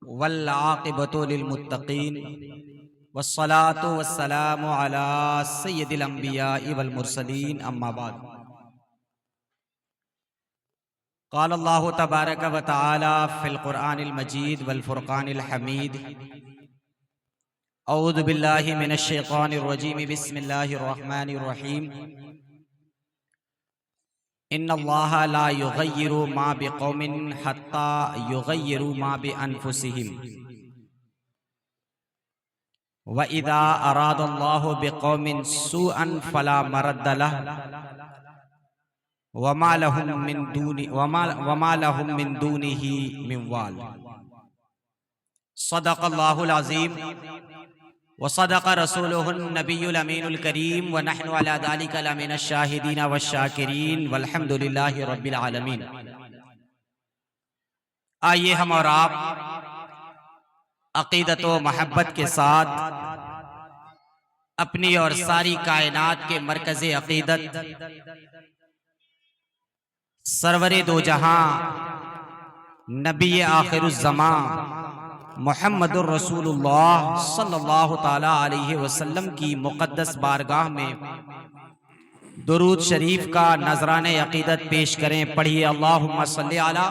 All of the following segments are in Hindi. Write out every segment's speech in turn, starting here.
वल आक़िबतु लिल मुत्तक़ीन वस्सलातु वस्सलामु अला सय्यिदिल अंबिया'i वल मुरसलीन अम्मा बाद। क़ाल अल्लाहु तबारक व तआला फ़िल क़ुरआनिल मजीद वल फ़ुरक़ानिल हमीद। औज़ु बिल्लाहि मिनश शैतानिर रजीम। बिस्मिल्लाहिर रहमानिर रहीम। इन्नल्लाहा ला युग़य्यिरु मा बिक़ौमिन हत्ता युग़य्यिरु मा बिअन्फुसिहिम व इज़ा अरादल्लाहु बिक़ौमिन सूअन फ़ला मरद्द लहु वमा लहुम मिन दूनिही मिन वाल। सदक़ल्लाहुल अज़ीम व सदक़ रसूलुहुन नबियुल अमीनुल करीम व नहनु अला ज़ालिका लमिनश शाहिदीन वश्शाकिरीन वल्हम्दुलिल्लाहि रब्बिल आलमीन। आइए हम और आप अक़ीदत व मोहब्बत के साथ अपनी और सारी कायनात के मरकज़े अक़ीदत सरवरे दो जहां नबी आखिरुज़्ज़मां मुहम्मदुर रसूलुल्लाह सल्लल्लाहु ताला अलैहि वसल्लम की मुक़द्दस बारगाह में दुरूद शरीफ का नजराने अक़ीदत पेश करें। पढ़िए अल्लाहुम्मा सल्लि अला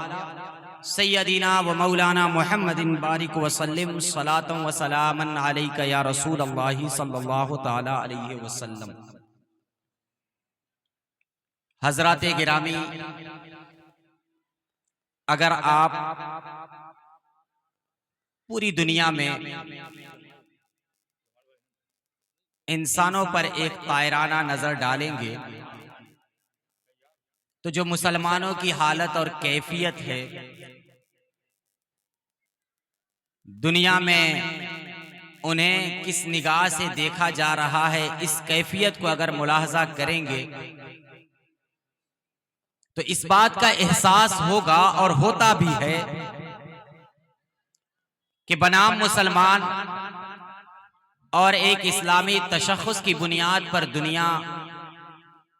सय्यदिना व मौलाना मुहम्मदिन बारिक वसल्लिम सलातन व सलामन अलैका या रसूल अल्लाह सल्लल्लाहु ताला अलैहि वसल्लम। हज़रात गिरामी, अगर आप पूरी दुनिया में इंसानों पर एक तायराना नजर डालेंगे तो जो मुसलमानों की हालत और कैफियत है, दुनिया में उन्हें किस निगाह से देखा जा रहा है, इस कैफियत को अगर मुलाहजा करेंगे तो इस बात का एहसास होगा और होता भी है कि बनाम मुसलमान और एक इस्लामी तशख़्ख़ुस की बुनियाद पर दुनिया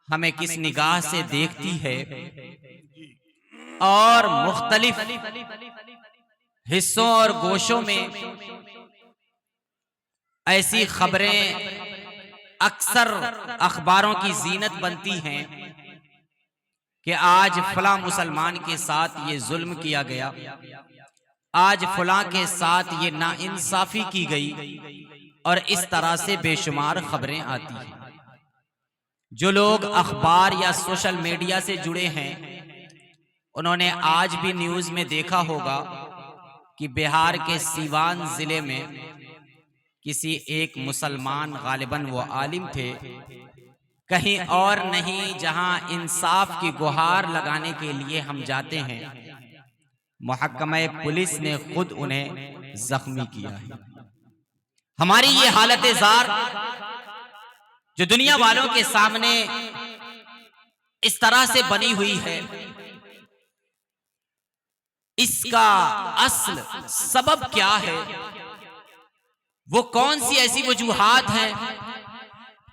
हमें किस निगाह से देखती है और मुख्तलिफ हिस्सों और गोशों में ऐसी खबरें अक्सर अखबारों की जीनत बनती हैं कि आज फलां मुसलमान के साथ ये जुल्म किया गया, आज फलां के साथ ये नाइंसाफी की गई, और इस तरह से बेशुमार खबरें आती हैं। जो लोग अखबार या सोशल मीडिया से जुड़े हैं उन्होंने आज भी न्यूज़ में देखा होगा कि बिहार के सीवान जिले में किसी एक मुसलमान, गालिबन वो आलिम थे, कहीं और नहीं जहां इंसाफ की गुहार लगाने के लिए हम जाते हैं, मुहक्कमा पुलिस ने खुद उन्हें जख्मी किया है। हमारी ये हालत ज़ार जो दुनिया वालों के सामने इस तरह से बनी हुई है, इसका असल सबब क्या है? वो कौन सी ऐसी वजूहात हैं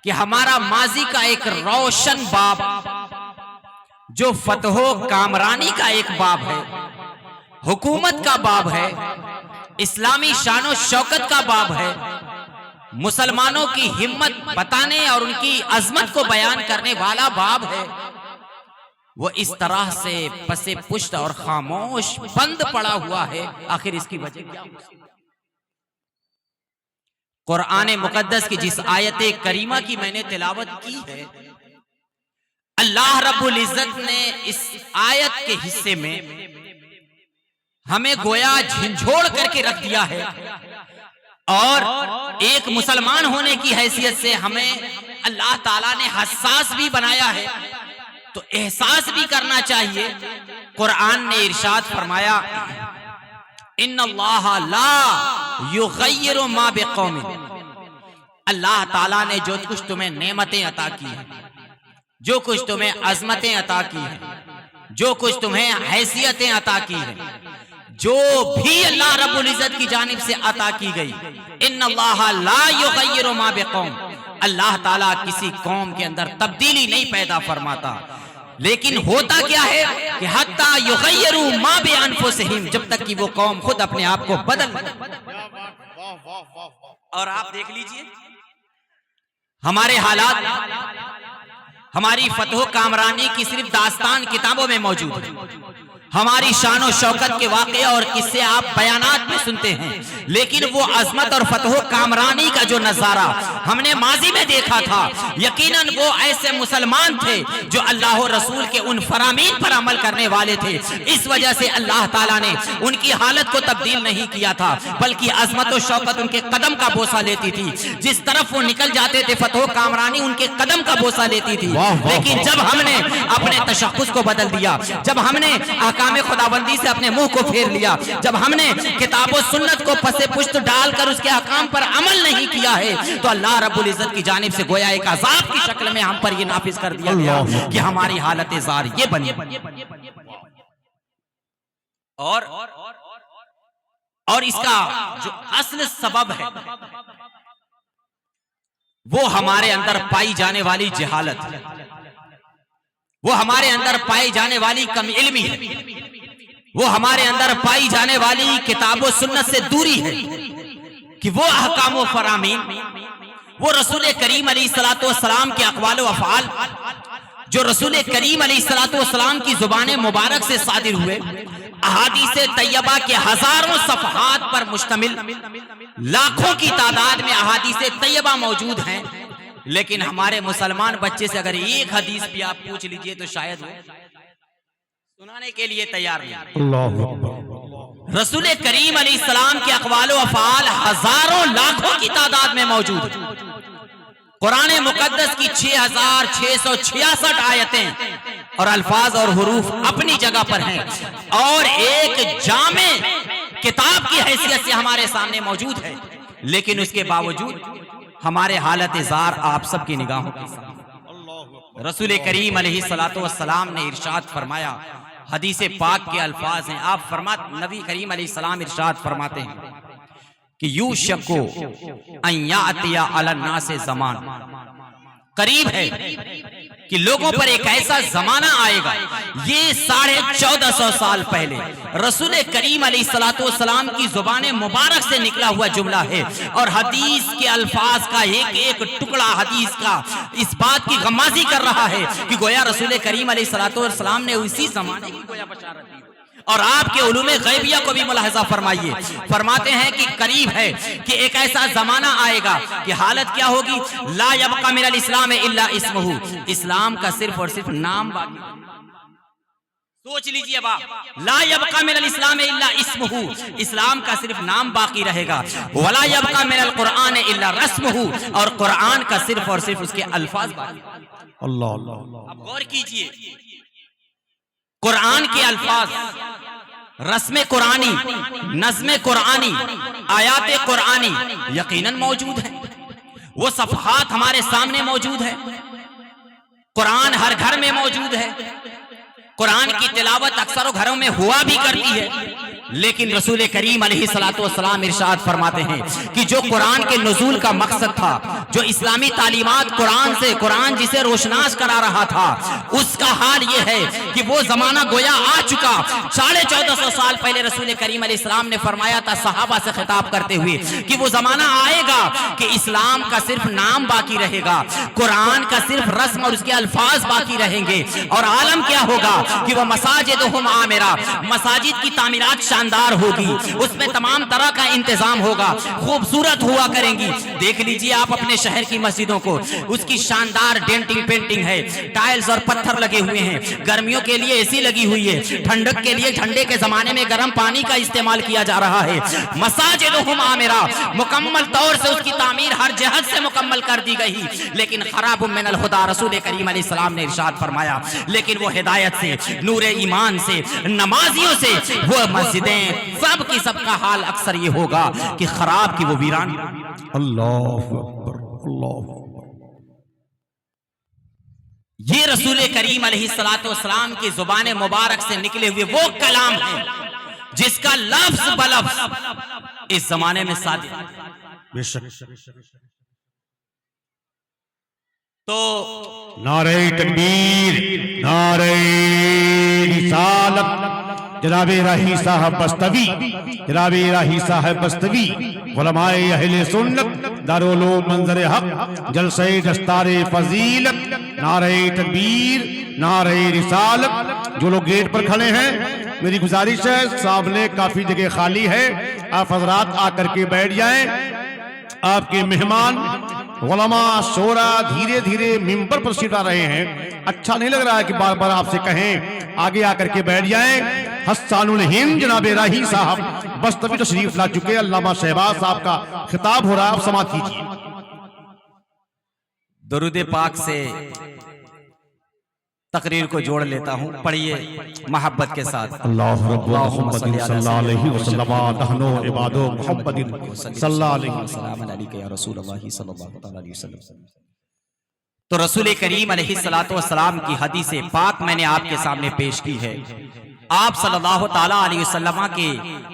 कि हमारा माजी का एक रोशन बाब जो फतहो कामरानी का एक बाब है, हुकूमत का बाब है, इस्लामी शानो शौकत का बाब है, मुसलमानों की हिम्मत बताने और उनकी अजमत को बयान करने वाला बाब है, वो इस तरह से पसे पुष्ट और खामोश बंद पड़ा हुआ है। आखिर इसकी वजह क्या? कुरान मुकद्दस की जिस आयत करीमा की मैंने तिलावत की है, अल्लाह रब्बुल इज्जत ने इस आयत के हिस्से में हमें गोया झंझोड़ करके रख दिया है और एक मुसलमान होने की हैसियत से हमें अल्लाह ताला ने हसास भी बनाया है, तो एहसास भी करना चाहिए। कुरान ने इरशाद फरमाया, इन्नल्लाह ला युग़य्यिरु मा बिक़ौमिन। अल्लाह ताला ने जो कुछ तुम्हें नेमतें अता की हैं, जो कुछ तुम्हें अजमतें अता की हैं, जो कुछ तुम्हें हैसियतें अता की हैं, जो भी अल्लाह रब्बुल इज्जत की जानिब से अता की गई, इन्नल्लाह ला युग़य्यिरु मा बिक़ौम, अल्लाह ताला किसी कौम के अंदर तब्दीली नहीं पैदा फरमाता। लेकिन होता क्या है कि हत्ता युगय्यरू मा बिअनफुसिहिम, जब तक कि वो कौम खुद अपने आप को बदल। और आप देख लीजिए हमारे हालात, हमारी फतह कामरानी की सिर्फ दास्तान किताबों में मौजूद है, हमारी शान और शौकत के वाक़े और किस्से आप बयानात में सुनते हैं, लेकिन वो अजमत और फतह कामरानी का जो नज़ारा हमने माजी में देखा था, यकीनन वो ऐसे मुसलमान थे जो अल्लाह और रसूल के उन फरामीन पर अमल करने वाले थे। इस वजह से अल्लाह ताला ने उनकी हालत को तब्दील नहीं किया था, बल्कि अजमत और शौकत उनके कदम का बोसा लेती थी। जिस तरफ वो निकल जाते थे फतह कामरानी उनके कदम का बोसा लेती थी। लेकिन जब हमने अपने तशख्खुस को बदल दिया, जब हमने अहकाम खुदाबंदी से अपने मुंह को फेर लिया, जब हमने किताब और सुन्नत को पसे पुश्त डालकर उसके अहकाम पर अमल नहीं किया है, तो अल्लाह रब्बुल इज्जत की जानिब से गोया एक अज़ाब की शक्ल में हम पर ये नाफिज कर दिया गया कि हमारी हालत ज़ार ये बनी। और इसका जो असल सबब है वो हमारे अंदर पाई जाने वाली जहालत है, वो हमारे अंदर पाई जाने वाली कम इल्मी है, वो हमारे अंदर पाई जाने वाली किताब और सुन्नत से दूरी है कि वो अहकाम व फरामीन, वो रसूल करीम अलैहिस्सलातु वस्सलाम के अक़वाल व अफ़आल जो रसूल करीम अलैहिस्सलातु वस्सलाम की ज़ुबान मुबारक से सादिर हुए, अहादीस तैयबा के हजारों सफ़हात पर मुश्तमिल लाखों की तादाद में अहादीस तैयबा मौजूद हैं, लेकिन हमारे मुसलमान बच्चे से अगर एक हदीस भी आप पूछ लीजिए तो शायद वो सुनाने के लिए तैयार नहीं। रसूल करीम अलैहिस्सलाम के अक़वाल व अफ़आल हजारों लाखों की तादाद में मौजूद है। कुरान मुक़द्दस की 6666 आयतें और अल्फाज और हुरूफ अपनी जगह पर हैं और एक जामे किताब की हैसियत से हमारे सामने मौजूद है, लेकिन उसके बावजूद हमारे हालत ज़ार आप सबकी निगाहों के सामने। रसूल करीम अलैहिस्सलातु वस्सलाम ने इरशाद फरमाया, हदीस पाक के अल्फाज हैं, आप नबी करीम अलैहिस्सलाम इरशाद फरमाते हैं कि यूशकु अन यातिया अलन्नासे ज़मान, करीब है कि लोगों पर एक ऐसा जमाना आएगा, ये 1450 साल पहले रसूल करीम अलैहिस्सलातु वस्सलाम की जुबान मुबारक से निकला हुआ जुमला है और हदीस के अल्फाज का एक एक टुकड़ा हदीस का इस बात की गमाजी कर रहा है कि गोया रसूल करीम अलैहिस्सलातु वस्सलाम ने उसी जमाने की गोया बशारत दी। और आपके उलूमे गैबिया को भी मुलाहजा फरमाइए, फरमाते हैं कि करीब है कि एक ऐसा जमाना आएगा कि हालत क्या होगी, ला यबका मिनल इस्लाम इल्ला इस्मुहु, इस्लाम का सिर्फ और सिर्फ नाम बाकी। सोच लीजिए बाप, ला यबका मिनल इस्लाम इल्ला इस्मुहु, इस्लाम का सिर्फ नाम बाकी रहेगा। वला यबका मिनल कुरान इल्ला रस्मुहु, और कुरान का सिर्फ और सिर्फ उसके अल्फाज बाकी। अल्लाह अल्लाह, अब गौर कीजिए, कुरान के अल्फाज, रस्म कुरानी, नज़्म कुरानी, आयात कुरानी यकीनन मौजूद है, वो सफ़हात हमारे सामने मौजूद है, कुरान हर घर में मौजूद है, कुरान की तिलावत अक्सर घरों में हुआ भी करती है, लेकिन रसूल करीम अलैहिस्सलातु वस्सलाम इरशाद फरमाते हैं कि जो कुरान के नुज़ूल का मकसद था, जो इस्लामी तालीमात कुरान से, कुरान जिसे रोशनास करा रहा था, उसका हाल ये है कि वो जमाना गोया आ चुका। 1450 साल पहले रसूल करीम अलैहिस्सलाम ने फरमाया था सहाबा से खिताब करते हुए कि वो जमाना आएगा कि इस्लाम का सिर्फ नाम बाकी रहेगा, कुरान का सिर्फ रस्म और उसके अल्फाज बाकी रहेंगे, और आलम क्या होगा कि वह मसाजिदुहुम आमिरा, मसाजिद की तामीरात शानदार होगी, उसमें तमाम तरह का इंतजाम होगा, खूबसूरत हुआ करेंगी। देख लीजिए आप अपने शहर की मस्जिदों को, उसकी शानदार डेंटिंग पेंटिंग है, टाइल्स और पत्थर लगे हुए हैं, गर्मियों के लिए एसी लगी हुई है, ठंडक के लिए ठंडे के जमाने में गर्म पानी का इस्तेमाल किया जा रहा है। मसाजिदुहुम आमिरा, मुकम्मल तौर से उसकी तामीर हर जहत से मुकम्मल कर दी गई, लेकिन खराबुम मिनल हुदा, रसूल करीम अलैहिस्सलाम ने इरशाद फरमाया, लेकिन वो हिदायत से, नूरे ईमान से, नमाजियों से वो मस्जिदें सब की सब का हाल अक्सर ये होगा कि खराब की वो वीरान। अल्लाहु अकबर, अल्लाहु अकबर। ये रसूल करीम अलैहिस्सलातु वस्सलाम की जुबान मुबारक से निकले हुए वो कलाम है जिसका लफ्ज बलफ्ज इस जमाने में सादिक। तो नारे तकबीर, नारे रिसालत, जनाबे राही साहब बस्तवी, जनाबे राही साहब बस्तवी, उलमाए अहले सुन्नत, दारुल उलूम मंजर हक, जलसे दस्तारे फजीलत, नारे तकबीर, नारे रिसालत। जो लोग गेट पर खड़े हैं, मेरी गुजारिश है, सामने काफी जगह खाली है, आप हजरात आकर के बैठ जाएं। आपके मेहमान उलमा शोरा धीरे धीरे मिंबर पर सीट आ रहे हैं। अच्छा नहीं लग रहा है कि बार बार आपसे कहें, आगे आकर के बैठ जाएं। हस्सानुल हिंद जनाबे राही साहब बस्तवी तशरीफ ला चुके। अल्लामा शहबाज साहब का खिताब हो रहा है, आप समाअत कीजिए। दुरूद पाक से तकरीर को जोड़ लेता हूँ, पढ़िए मोहब्बत के साथ। तो रसूल करीम अलैहिस्सलातु वस्सलाम की हदीस पाक मैंने आपके सामने पेश की है। आप सल्लल्लाहु ताला अलैहि वसल्लम के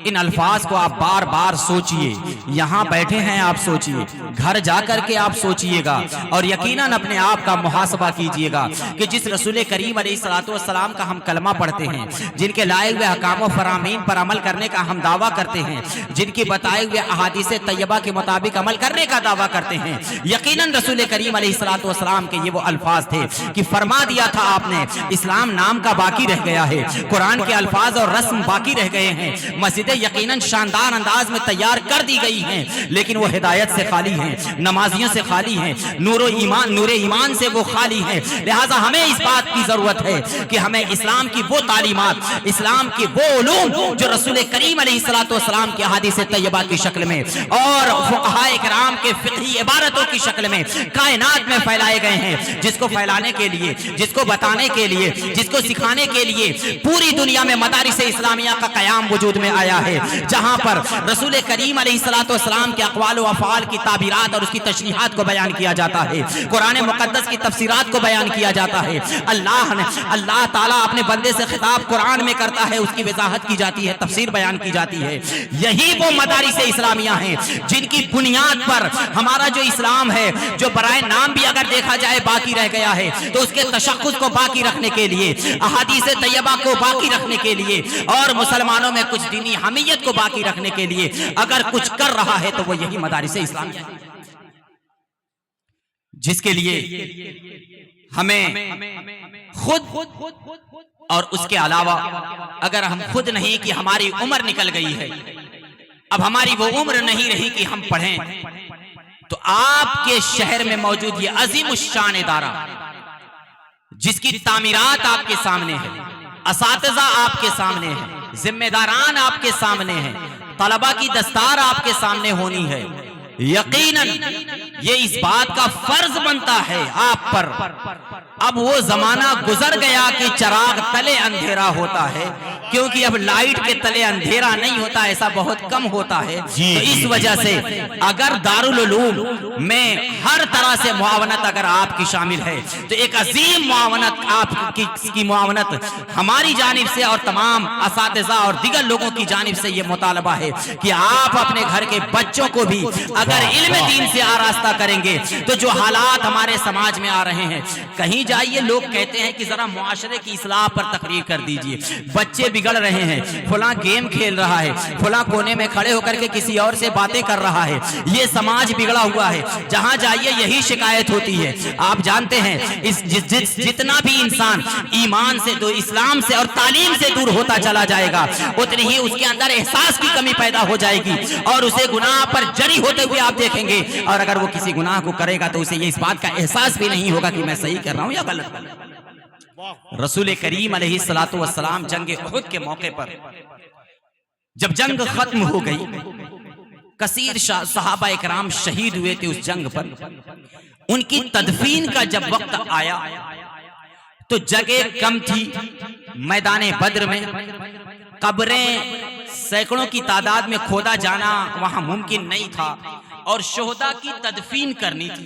इन अल्फाज को आप बार बार सोचिए। यहाँ बैठे हैं आप सोचिए, घर जाकर के आप सोचिएगा और यकीनन अपने आप का मुहासबा कीजिएगा कि जिस रसूल करीम अलैहिस्सलातु वस्सलाम का हम कलमा पढ़ते हैं, जिनके लाए हुए अहकाम फरामीन पर अमल करने का हम दावा करते हैं, जिनकी बताए हुए अहादीस तैयबा के मुताबिक अमल करने का दावा करते हैं, यकीनन रसूल करीम अलैहिस्सलातु वस्सलाम के ये वो अल्फाज थे कि फरमा दिया था आपने, इस्लाम नाम का बाकी रह गया है, कुरान के अल्फाज और रस्म बाकी रह गए हैं, मस्जिदें यकीनन शानदार अंदाज में तैयार कर दी गई हैं, लेकिन वो हिदायत से खाली हैं, नमाजियों से खाली हैं, नूरे ईमान से वो खाली हैं। लिहाजा हमें इस बात की जरूरत है कि हमें इस्लाम की वो तालीमात, इस्लाम की वो उलूम जो रसूल करीम अलैहिस्सलातु वस्सलाम की अहादीस तैयबा की शक्ल में और फुक़हाए किराम के फ़िक़ही इबारतों की शक्ल में कायनात में फैलाए गए हैं, जिसको फैलाने के लिए, जिसको बताने के लिए, जिसको सिखाने के लिए पूरी दुनिया में मदारिस इस्लामिया का कयाम वजूद में आया है, जहां पर रसूल करीम अलैहिस्सलातु वस्सलाम के अक़वाल व अफ़आल की ताबीरात और उसकी तशरीहात को बयान किया जाता है, कुरान मुक़द्दस की तफसीरात को बयान किया जाता है। अल्लाह ताला अपने बंदे से खिताब कुरान में करता है, उसकी वजाहत की जाती है, तफसीर बयान की जाती है। यही वो मदारिस इस्लामिया हैं जिनकी बुनियाद पर हमारा जो इस्लाम है, जो बराए नाम भी अगर देखा जाए बाकी रह गया है, तो उसके तशख्खुस को बाकी रखने के लिए, अहादीस तैयबा को बाकी रखने के लिए और मुसलमानों में कुछ दीनी हमीयत को बाकी रखने के लिए अगर कुछ कर रहा है तो वो यही मदारिस इस्लामिया है, जिसके लिए हमें खुद और उसके अलावा अगर हम खुद नहीं कि हमारी उम्र निकल गई है, अब हमारी वो उम्र नहीं रही कि हम पढ़ें, तो आपके शहर में मौजूद ये अजीम शान इदारा जिसकी तामीरात आपके सामने है, असातिज़ा आपके सामने है, जिम्मेदारान आपके सामने हैं, तलबा की दस्तार आपके सामने होनी है, यकीनन ये इस बात का फर्ज बनता है आप पर। अब वो जमाना गुजर गया कि चिराग तले अंधेरा होता है, क्योंकि अब लाइट के तले अंधेरा नहीं होता, ऐसा बहुत कम होता है। तो इस वजह से अगर दारुल उलूम में हर तरह से मुआवनत अगर आपकी शामिल है, तो एक अजीम मुआवनत आपकी मुआवनत हमारी जानिब से और तमाम असातिज़ा और दिगर लोगों की जानिब से ये मुतालबा है कि आप अपने घर के बच्चों को भी अगर इल्म दीन से आरास्ता करेंगे, तो जो हालात हमारे समाज में आ रहे हैं, कहीं जाइए लोग कहते हैं कि जरा मुआशरे की इस्लाह पर तकरीर कर दीजिए, बच्चे बिगड़ रहे हैं, फलां गेम खेल रहा है, फलां कोने में खड़े होकर के किसी और से बातें कर रहा है, ये समाज बिगड़ा हुआ है। जहां जाइए यही शिकायत होती है। आप जानते हैं जितना भी इंसान ईमान से, तो इस्लाम से और तालीम से दूर होता चला जाएगा, उतनी ही उसके अंदर एहसास की कमी पैदा हो जाएगी और उसे गुनाह पर जरी होते हुए आप देखेंगे, और अगर वो किसी गुनाह को करेगा तो उसे ये इस बात का एहसास भी नहीं होगा कि मैं सही कर रहा हूं या गलत। रसूल करीम अलैहिस्सलातु वस्सलाम जंग उहुद के मौके पर जब जंग खत्म हो गई, कसीर सहाबा इकराम शहीद हुए थे उस जंग पर, उनकी तदफीन का जब वक्त आया तो जगह कम थी। मैदान बद्र में कब्रें सैकड़ों की तादाद में खोदा जाना वहां मुमकिन नहीं था और शोहदा की तदफीन करनी थी।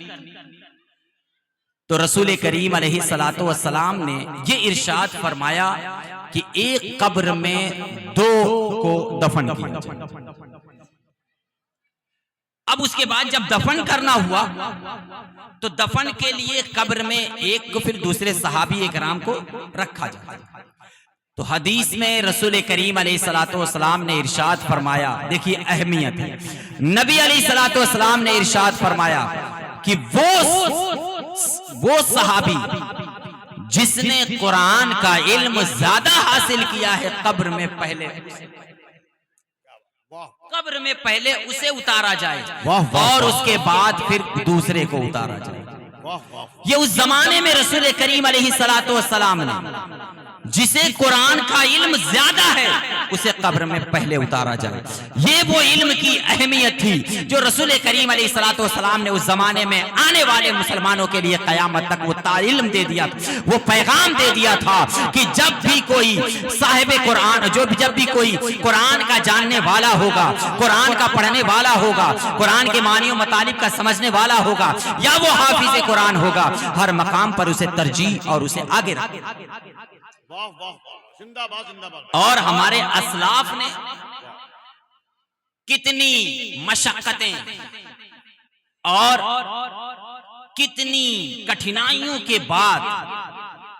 तो रसूल करीम अलैहिस्सलातु वस्सलाम ने ये इरशाद फरमाया कि एक कब्र में दो को दफन किया। अब उसके बाद जब दफन करना हुआ तो दफन के लिए कब्र में एक को फिर दूसरे सहाबी इकराम को रखा जाता। तो हदीस में रसूल करीम अलैहिस्सलाम ने इरशाद फरमाया, देखिए अहमियत है, नबी अलैहिस्सलाम ने इरशाद फरमाया कि वो सहाबी जिसने कुरान का इल्म ज्यादा हासिल किया है कब्र में पहले उसे उतारा जाए और उसके बाद फिर दूसरे को उतारा जाए। ये उस जमाने में रसूल करीम अलैहिस्सलाम ने जिसे कुरान का इल्म ज्यादा है उसे कब्र में पहले उतारा जाए। ये वो इल्म की अहमियत थी जो रसूल करीम अलैहिस्सलाम ने उस जमाने में आने वाले मुसलमानों के लिए कयामत तक वो इल्म दे दिया, वो पैगाम दे दिया था कि जब भी कोई साहिब कुरान, जब भी कोई कुरान का जानने वाला होगा, कुरान का पढ़ने वाला होगा, कुरान के मानियों मतालिब का समझने वाला होगा, या वो हाफिज कुरान होगा, हर मकाम पर उसे तरजीह और उसे आगे रखे। वाह वाह जिंदाबाद जिंदाबाद। और हमारे असलाफ ने कितनी मशक्कतें और कितनी कठिनाइयों के बाद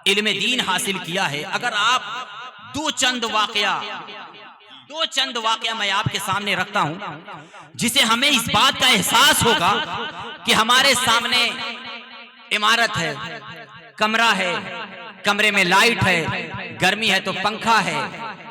इल्म दीन हासिल किया है। अगर आप दो चंद वाकया मैं आपके सामने रखता हूं जिसे हमें इस बात का एहसास होगा कि हमारे सामने इमारत है, कमरा है, कमरे में लाइट है, गर्मी है तो पंखा है,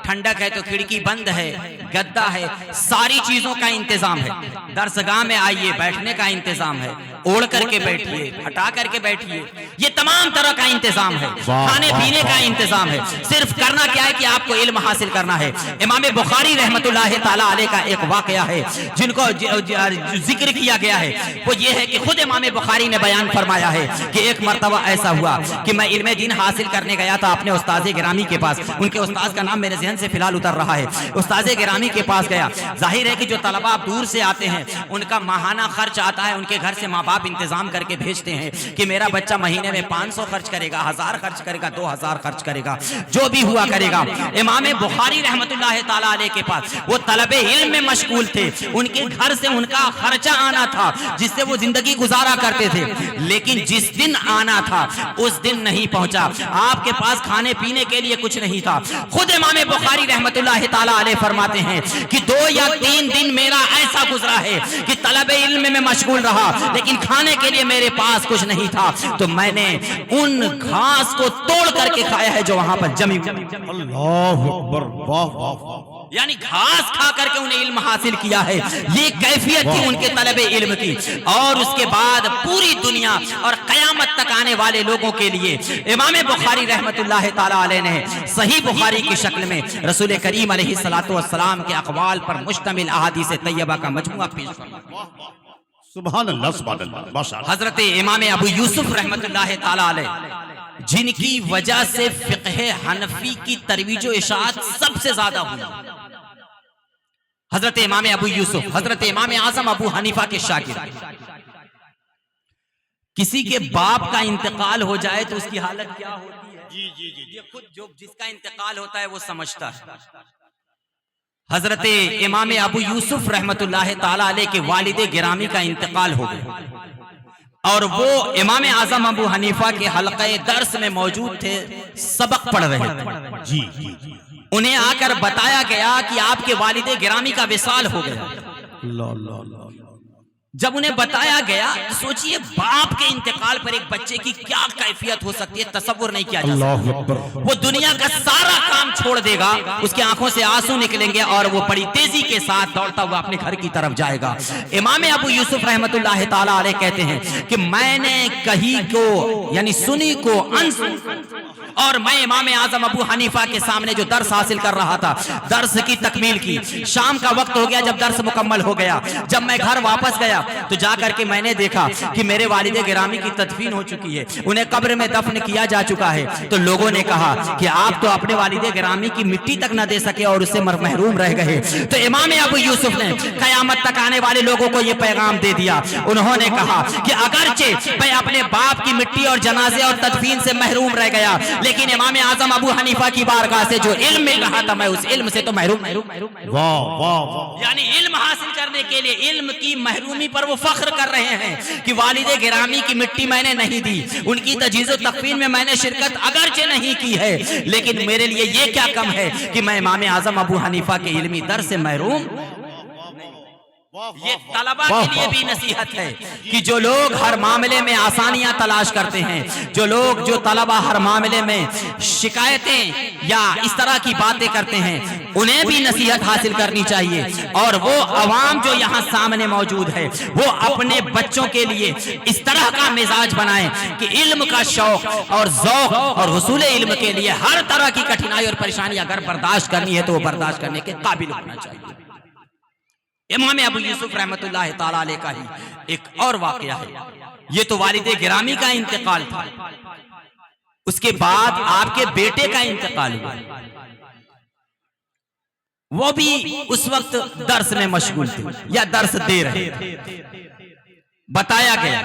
ठंडक है तो खिड़की बंद है, गद्दा है, सारी चीजों का इंतजाम है। दरसगाह में आइए, बैठने का इंतजाम है, ओढ़ करके बैठिए, हटा करके बैठिए, ये तमाम तरह का इंतजाम है, खाने पीने का इंतजाम है। सिर्फ करना क्या है कि आपको इल्म हासिल करना है। इमाम बुखारी रहमतुल्लाह ताला अलैह का एक वाकया है जिनको जिक्र किया गया है, वो ये है कि खुद इमाम बुखारी ने बयान फरमाया है कि एक मर्तबा ऐसा हुआ कि मैं इल्म दीन हासिल करने गया था अपने उस्ताद गिरामी के पास। उनके उस्ताद का नाम मेरे ज़हन से फिलहाल उतर रहा है। उस्ताद गिरामी के पास गया। जाहिर है कि जो तलबा दूर से आते हैं उनका माहाना खर्च आता है, उनके घर से माँ बाप इंतजाम करके भेजते हैं कि मेरा बच्चा महीने में 500 खर्च करेगा, 1000 खर्च करेगा, 2000 खर्च करेगा, जो भी हुआ करेगा। इमाम बुखारी रहमतुल्लाह ताला अलैह के पास वो तलबे इल्म में मशगूल थे, उनके घर से उनका खर्चा आना था जिससे वो जिंदगी गुजारा करते थे। लेकिन जिस दिन आना था उस दिन नहीं पहुंचा, आपके पास खाने पीने के लिए कुछ नहीं था। खुद इमाम बुखारी रहमतुल्लाह ताला अलैह फरमाते हैं कि 2 या 3 दिन मेरा ऐसा गुजरा है कि तलबे इल्म में मशगूल रहा, लेकिन खाने के लिए मेरे पास कुछ नहीं था, तो मैंने उन घास को तोड़ करके खाया है जो वहां पर जमी। अल्लाहु अकबर, वाह वाह। यानी घास खा करके उन्हें इल्म हासिल किया है। ये कैफियत थी उनके तलबे इल्म की। और उसके बाद पूरी दुनिया और कयामत तक आने वाले लोगों के लिए इमाम बुखारी रहमतुल्लाह ताला अलैह ने सही बुखारी की शक्ल में रसूल करीम अलैहिस्सलातु वस्सलाम के अक़वाल पर मुश्तमिल अहादीस तैयबा का मजमुआ पेश किया। सुभान अल्लाह, सुभान अल्लाह, माशाअल्लाह। हजरत इमाम अबू यूसुफ रहमतुल्लाह ताला अलैह जिनकी वजह से फ़िक़्ह हनफी की तरवीज और इशाअत सबसे ज्यादा हुई, हजरत इमाम अबू यूसुफ, हजरत इमाम आज़म अबू हनीफा के शागिर्द। किसी के बाप का इंतकाल हो जाए तो उसकी हालत क्या होती है? जी जी जी, ये खुद जो जिसका इंतकाल होता है वो समझता है। हजरत इमाम अबू यूसुफ रहमतुल्लाह ताला अलैह के वालिद गिरामी का इंतकाल हो गया और वो इमाम आज़म अबू हनीफा के हलक़े दर्स में मौजूद थे, सबक पढ़ रहे थे। जी जी जी। उन्हें आकर बताया गया कि आपके वालिद गिरामी का विसाल हो गया। जब उन्हें बताया गया, सोचिए बाप के इंतकाल पर एक बच्चे की क्या कैफियत हो सकती है, तसव्वुर नहीं किया जा सकता। वो दुनिया का सारा काम छोड़ देगा, उसकी आंखों से आंसू निकलेंगे और वो बड़ी तेजी के साथ दौड़ता हुआ अपने घर की तरफ जाएगा। इमाम अबू यूसुफ रहमतुल्लाह ताला अलैह कहते हैं कि मैंने कही को यानी सुनी को अनसुनी, और मैं इमाम आज़म अबू हनीफा के सामने जो दर्स हासिल कर रहा था, दर्स की तकमील की। शाम का वक्त हो गया, जब दर्स मुकम्मल हो गया, जब मैं घर वापस गया तो जाकर के मैंने देखा कि मेरे वालिद गिरामी की तदफीन हो चुकी है, उन्हें कब्र में दफन किया जा चुका है। तो लोगों ने कहा कि आप तो अपने वालिद गिरामी की मिट्टी तक न दे सके और उससे महरूम रह गए। तो इमाम अबू यूसुफ ने कयामत तक आने वाले लोगों को यह पैगाम दे दिया। उन्होंने कहा कि अगरचे मैं अपने बाप की मिट्टी और जनाजे और तदफीन से महरूम रह गया, लेकिन इमाम आजम अबू हनीफा की बारगाह से जो इल्म मिल रहा था, मैं उस इल्म से तो महरूम। वाह वाह वाह। यानी इल्म हासिल करने के लिए इल्म की महरूमी पर वो फख्र कर रहे हैं कि वालिदे गिरामी की मिट्टी मैंने नहीं दी, उनकी तजीज़ो तकफीन में मैंने शिरकत अगरचे नहीं की है, लेकिन मेरे लिए ये क्या कम है कि मैं इमाम आजम अबू हनीफा के इल्मी दर से महरूम। ये तलबा के लिए भी नसीहत है कि जो लोग हर मामले में आसानियां तलाश करते हैं, जो तलबा हर मामले में शिकायतें या इस तरह की बातें करते हैं, उन्हें भी नसीहत हासिल करनी चाहिए। और वो अवाम जो यहाँ सामने मौजूद है, वो अपने बच्चों के लिए इस तरह का मिजाज बनाएं कि इल्म का शौक और ज़ौक़ और हुसूल इल्म के लिए हर तरह की कठिनाई और परेशानी अगर बर्दाश्त करनी है तो वो बर्दाश्त करने के काबिल होना चाहिए। इमाम अबू यूसुफ रहमतुल्लाह ताला अलैह का ही एक और वाकया है। ये तो वालिदे गिरामी का इंतकाल था, उसके बाद आपके बेटे का इंतकाल हुआ। वो भी उस वक्त दर्स में मशगूल थे या दर्स दे रहे थे। बताया गया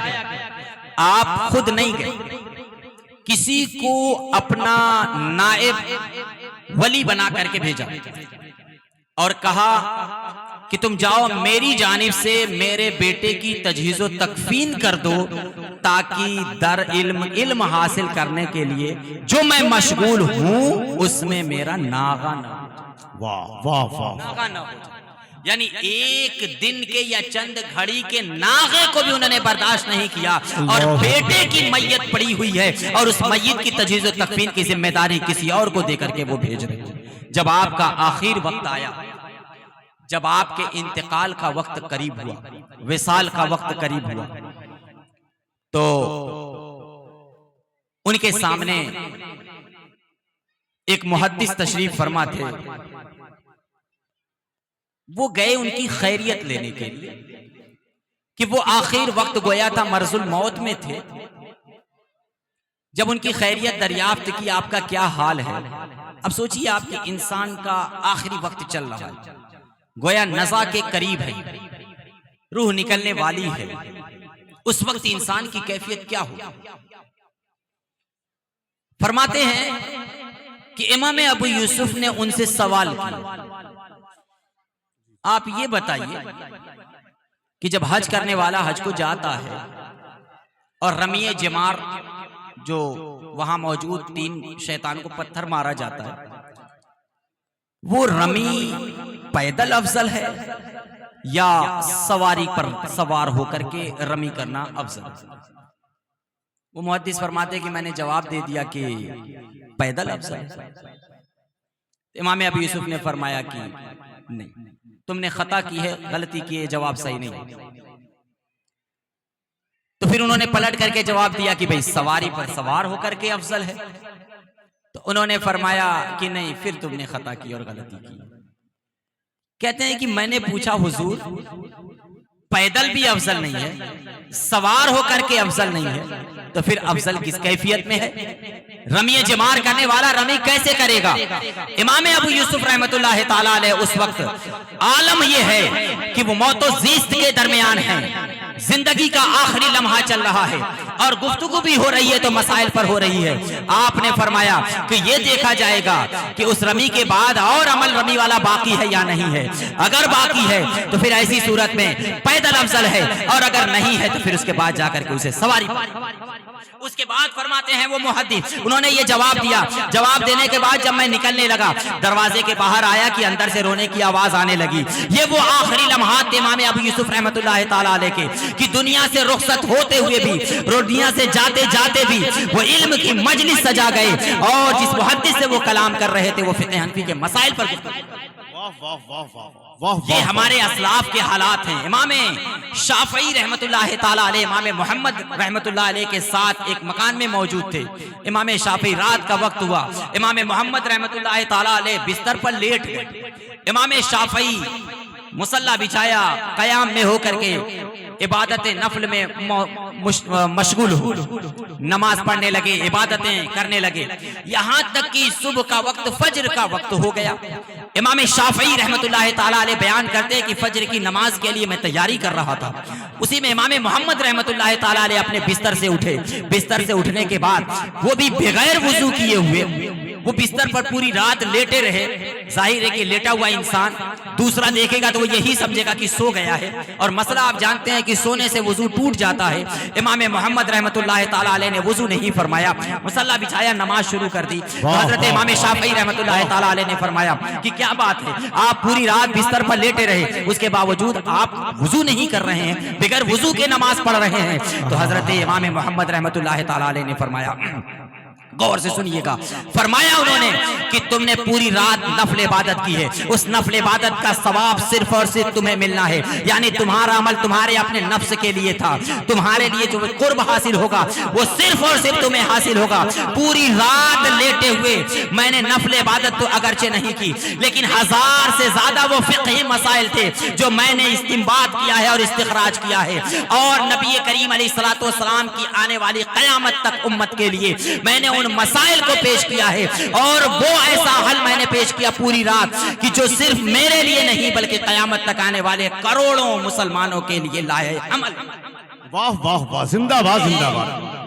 आप खुद नहीं गए, किसी को अपना नायब वली बना करके भेजा और कहा कि तुम जाओ मेरी जानिब से मेरे बेटे की तजहीज़ो तकफीन कर दो, ताकि दर इल्म हासिल करने के लिए जो मैं मशगूल हूं उसमें मेरा नागा ना हो। वाह वाह वाह। नागा ना हो यानी एक दिन के या चंद घड़ी के नागे को भी उन्होंने बर्दाश्त नहीं किया और बेटे की मैयत पड़ी हुई है और उस मैयत की तजहीज़ो तकफीन की जिम्मेदारी किसी और को देकर के वो भेज रहे हैं। जब आपका आखिर वक्त आया, जब आपके इंतकाल का वक्त करीब हुआ, विसाल का वक्त करीब हुआ, तो उनके सामने एक मुहद्दिस तशरीफ फरमा थे। वो गए उनकी खैरियत लेने के लिए कि वो आखिर वक्त गोया था मर्जुल मौत में थे। जब उनकी खैरियत दरियाफ्त की आपका क्या हाल है, अब सोचिए आपके इंसान का आखिरी वक्त चल रहा है, गोया नज़ा के करीब है, रूह निकलने वाली है, उस वक्त इंसान की कैफियत क्या हो। फरमाते हैं कि इमाम अबू यूसुफ ने उनसे सवाल किया, आप ये बताइए कि जब हज करने वाला हज को जाता है और रमीए जमार जो वहां मौजूद 3 शैतान को पत्थर मारा जाता है, वो रमी पैदल अफजल है या सवारी पर सवार होकर के रमी करना अफजल? वो मुहद्दिस फरमाते कि मैंने जवाब दे दिया कि पैदल अफजल है। इमाम अबू यूसुफ ने फरमाया कि नहीं, तुमने खता की है, गलती की है, जवाब सही नहीं। तो फिर उन्होंने पलट करके जवाब दिया कि भाई सवारी पर सवार होकर के अफजल है। तो उन्होंने फरमाया कि नहीं, फिर तुमने खता की और गलती की। कहते हैं कि मैंने पूछा हुजूर, पैदल भी अफजल नहीं है, सवार होकर के अफजल नहीं है, तो फिर अफजल किस कैफियत में है? रमी जमार करने वाला रमी कैसे करेगा? इमाम अबू यूसुफ रहमतुल्लाह ताला अलैह उस वक्त आलम यह है कि वो मौतो जीस्त के दरमियान है, जिंदगी का आखिरी लम्हा चल रहा है और गुफ्तगू भी हो रही है तो मसाइल पर हो रही है। आपने फरमाया कि ये देखा जाएगा कि उस रमी के बाद और अमल रमी वाला बाकी है या नहीं है। अगर बाकी है तो फिर ऐसी सूरत में पैदल अफजल है, और अगर नहीं है तो फिर उसके बाद जाकर के उसे सवारी। उसके बाद फरमाते हैं वो मुहद्दिस, उन्होंने ये जवाब दिया। जवाब देने के बाद जब मैं निकलने लगा, दरवाजे के बाहर आया कि अंदर से रोने की आवाज आने लगी। ये वो आखिरी लम्हात इमाम अबू यूसुफ रहमतुल्लाह ताला अलैह के कि दुनिया से रुखसत होते हुए भी, दुनिया से जाते जाते भी वो इल्म की मजलिस सजा गए और जिस मुहद्दिस से वो कलाम कर रहे थे वो फिक़्ह हनफी के मसाइल पर। ये हमारे असलाफ के हालात हैं। इमाम शाफई रहमतुल्लाह ताला अलैह इमाम मोहम्मद रहमतुल्लाह अलैह के साथ एक मकान में मौजूद थे। इमाम शाफई रात का वक्त हुआ, इमाम मोहम्मद रहमतुल्लाह ताला अलैह बिस्तर पर लेट गए। इमाम शाफई मुसल्ला बिछाया, कयाम में होकर के इबादत नफल में मशगूल हो, नमाज पढ़ने लगे, इबादतें करने लगे, यहाँ तक कि सुबह का वक्त, फजर का वक्त हो गया। इमाम शाफई रहमतुल्लाह ताला अलैह बयान करते हैं कि फजर की नमाज के लिए मैं तैयारी कर रहा था, उसी में इमाम मोहम्मद रहमतुल्लाह ताला अलैह अपने बिस्तर से उठे। बिस्तर से उठने के बाद वो भी बगैर वुजू किए हुए वो बिस्तर पर पूरी रात लेटे रहे। जाहिर है कि लेटा हुआ इंसान दूसरा देखेगा तो वो यही समझेगा कि सो गया है, और मसला आप जानते हैं कि सोने से वुजू टूट जाता है। इमाम मोहम्मद रहमतुल्लाह ताला अलैह ने वुजू नहीं फरमाया, मुसल्ला बिछाया, नमाज शुरू कर दी। तो हजरत इमाम शाफई रहमतुल्लाह ताला अलैह ने फरमाया कि क्या बात है, आप पूरी रात बिस्तर पर लेटे रहे, उसके बावजूद आप वुजू नहीं कर रहे हैं, बगैर वुजू के नमाज पढ़ रहे हैं। तो हजरत इमाम मोहम्मद रहमतुल्लाह ताला अलैह ने फरमाया, गौर से सुनिएगा, फरमाया उन्होंने कि तुमने पूरी रात नफल इबादत की है, उस नफल इबादत का सवाब सिर्फ और सिर्फ तुम्हें मिलना है, यानी तुम्हारा अमल तुम्हारे अपने नफ्स के लिए था, तुम्हारे लिए जो कुर्ब हासिल होगा वो सिर्फ और सिर्फ तुम्हें हासिल होगा। पूरी रात लेटे हुए मैंने नफल इबादत तो अगरचे नहीं की, लेकिन 1000 से ज्यादा वो फिक़ही मसाइल थे जो मैंने इस्तिंबात किया है और इस्तिखराज किया है, और नबी करीम अलैहिस्सलातु वस्सलाम की आने वाली क़यामत तक उम्मत के लिए मैंने उन मसाइल को पेश किया है, और वो ऐसा हल मैंने पेश किया पूरी रात कि जो सिर्फ मेरे लिए नहीं बल्कि क़यामत तक आने वाले करोड़ों मुसलमानों के लिए लाए अमल। वाह वाह वाह, जिंदाबाद जिंदाबाद।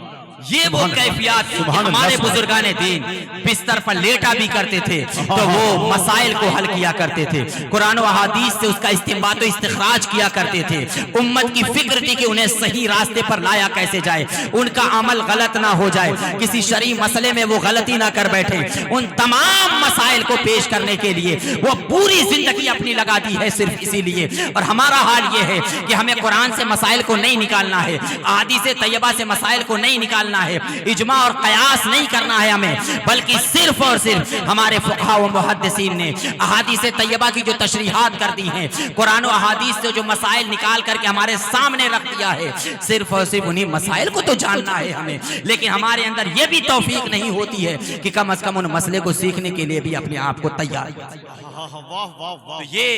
ये वो कैफियत थी कि हमारे बुजुर्गाने दीन बिस्तर पर लेटा भी करते थे तो वो मसाइल को हल किया करते थे, कुरान और हदीस से उसका इस्तिंबात और इस्तिखराज किया करते थे। उम्मत की फिक्र थी कि उन्हें सही रास्ते पर लाया कैसे जाए, उनका अमल गलत ना हो जाए, किसी शरई मसले में वो गलती ना कर बैठे। उन तमाम मसाइल को पेश करने के लिए वो पूरी जिंदगी अपनी लगा दी है सिर्फ इसीलिए। और हमारा हाल ये है कि हमें कुरान से मसाइल को नहीं निकालना है, हदीस तैयबा से मसाइल को नहीं निकालना है, इजमा और कयास नहीं करना है हमें, बल्कि सिर्फ और सिर्फ हमारे फुक़हा व मुहद्दिसीन ने अहादीस तैयबा की जो तशरीहात कर दी हैं, कुरान और अहादीस से जो मसाइल निकाल करके हमारे सामने रख दिया है, सिर्फ और सिर्फ उन्हीं मसाइल को तो जानना है हमें। लेकिन हमारे अंदर यह भी तौफीक नहीं होती है कि कम से कम उन मसले को सीखने के लिए भी अपने आप को तैयार। तो ये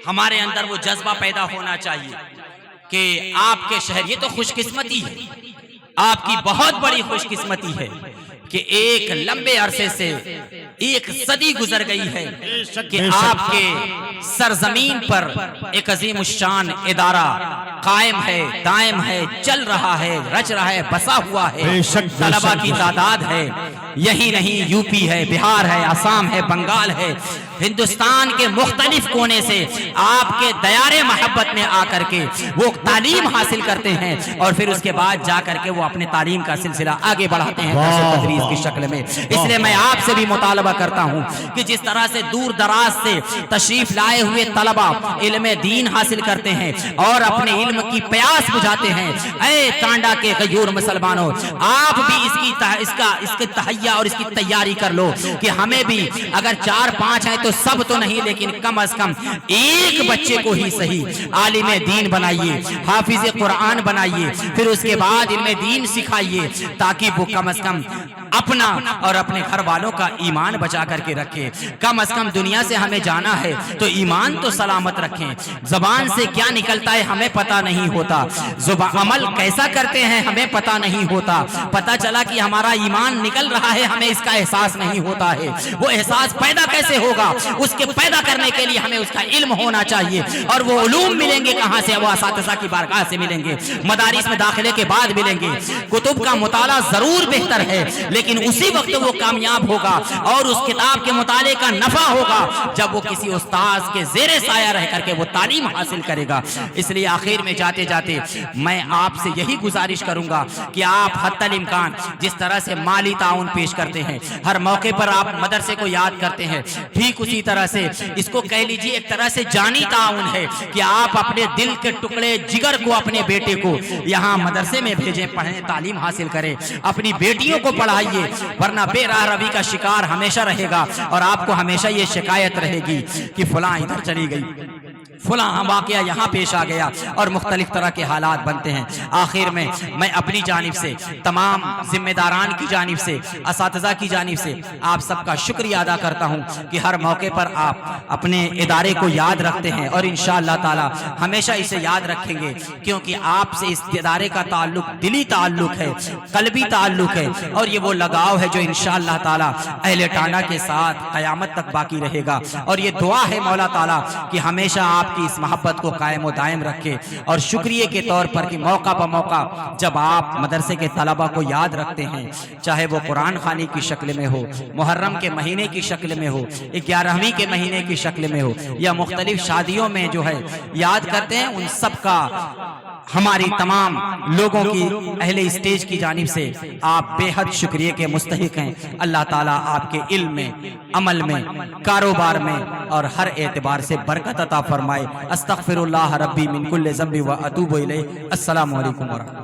हमारे अंदर वो जज्बा पैदा होना चाहिए कि आपके शहर, ये तो खुशकिस्मती है, आपकी बहुत बड़ी खुशकिस्मती है कि एक लंबे अरसे से एक सदी गुजर गई है कि आपके सरजमीन पर एक अजीम शान इदारा कायम है, दायम है, चल रहा है, रच रहा है, बसा हुआ है, तलबा की तादाद है। यही नहीं, यूपी है, बिहार है, असम है, बंगाल है, हिंदुस्तान के मुख्तलिफ कोने से आपके दयारे मोहब्बत में आकर के वो तालीम हासिल करते हैं, और फिर उसके बाद जा करके वो अपने तालीम का सिलसिला आगे बढ़ाते हैं तदरीस की शक्ल में। इसलिए मैं आपसे भी मुतालबा करता हूँ कि जिस तरह से दूर दराज से तशरीफ लाए हुए तलबा इल्म दीन हासिल करते हैं और अपने इल्म की प्यास बुझाते हैं, ऐ कांडा के गयूर मुसलमानों, आप भी इसकी तहैया और इसकी तैयारी कर लो कि हमें भी अगर 4-5 हैं तो सब तो नहीं, लेकिन कम से कम एक बच्चे को ही सही आलिम दीन बनाइए, हाफिज कुरान बनाइए, फिर उसके बाद इल्म दीन सिखाइए, ताकि वो कम से कम अपना और अपने घर वालों का ईमान बचा करके रखे। कम से कम दुनिया से हमें जाना है तो ईमान तो सलामत रखें। जबान से क्या निकलता है हमें पता नहीं होता, अमल कैसा करते हैं हमें पता नहीं होता, पता चला कि हमारा ईमान निकल रहा है हमें इसका एहसास नहीं होता है। वो एहसास पैदा कैसे होगा, उसके पैदा करने के लिए हमें उसका इल्म होना चाहिए, और वो उलूम मिलेंगे कहाँ से, वो असातिज़ा की बारगाह से मिलेंगे, मदारिस में दाखिले के बाद मिलेंगे। कुतुब का मुताला जरूर बेहतर है, लेकिन उसी वक्त वो कामयाब होगा और उस किताब के मुताले का नफा होगा जब वो किसी उस्ताद के ज़ेरे साया रह करके वो तालीम हासिल करेगा। इसलिए आखिर में जाते जाते मैं आपसे यही गुजारिश करूंगा कि आप हत्तल इम्कान जिस तरह से माली ताउन पेश करते हैं, हर मौके पर आप मदरसे को याद करते हैं, ठीक उसी तरह से इसको कह लीजिए एक तरह से जानी ताउन है कि आप अपने दिल के टुकड़े जिगर को, अपने बेटे को यहाँ मदरसे में भेजें, पढ़ें, तालीम हासिल करें, अपनी बेटियों को पढ़ाइए, वरना बेराह रवी का शिकार हमेशा रहेगा और आपको हमेशा ये शिकायत रहेगी कि फलां इधर चली गई, फला वाक़या यहाँ पेश आ गया और मुख्तलिफ तरह के हालात बनते हैं। आखिर में मैं अपनी जानिब से, तमाम जिम्मेदारान की जानिब से, असातिज़ा की जानिब से आप सबका शुक्रिया अदा करता हूँ कि हर मौके पर आप अपने इदारे को याद रखते हैं और इंशाअल्लाह ताला हमेशा इसे याद रखेंगे, क्योंकि आपसे इस इदारे का ताल्लुक दिली ताल्लुक है, कल्बी ताल्लुक है और ये वो लगाव है जो इंशाअल्लाह ताला अहले टांडा के साथ क़यामत तक बाकी रहेगा। और ये दुआ है मौला ताला कि हमेशा आपकी इस मोहब्बत को कायम और दायम रखे। और शुक्रिया के तौर पर कि मौका प मौका जब आप मदरसे के तलबा को याद रखते हैं, चाहे वो कुरान खानी की शक्ल में हो, मुहर्रम के महीने की शक्ल में हो, 11वीं के महीने की शक्ल में हो, या मुख्तलिफ शादियों में जो है याद करते हैं, उन सब का हमारी तमाम लोगों की अहले स्टेज की जानिब से आप बेहद शुक्रिया के मुस्तहिक हैं। अल्लाह ताला आपके इल्म में, अमल में, कारोबार में और हर एतबार से बरकत अता फरमाए। अस्तगफिरुल्लाह रब्बी मिन कुल्लि ज़ंबि व अतूबु इलैह। अस्सलामु अलैकुम व रहमतुल्लाह।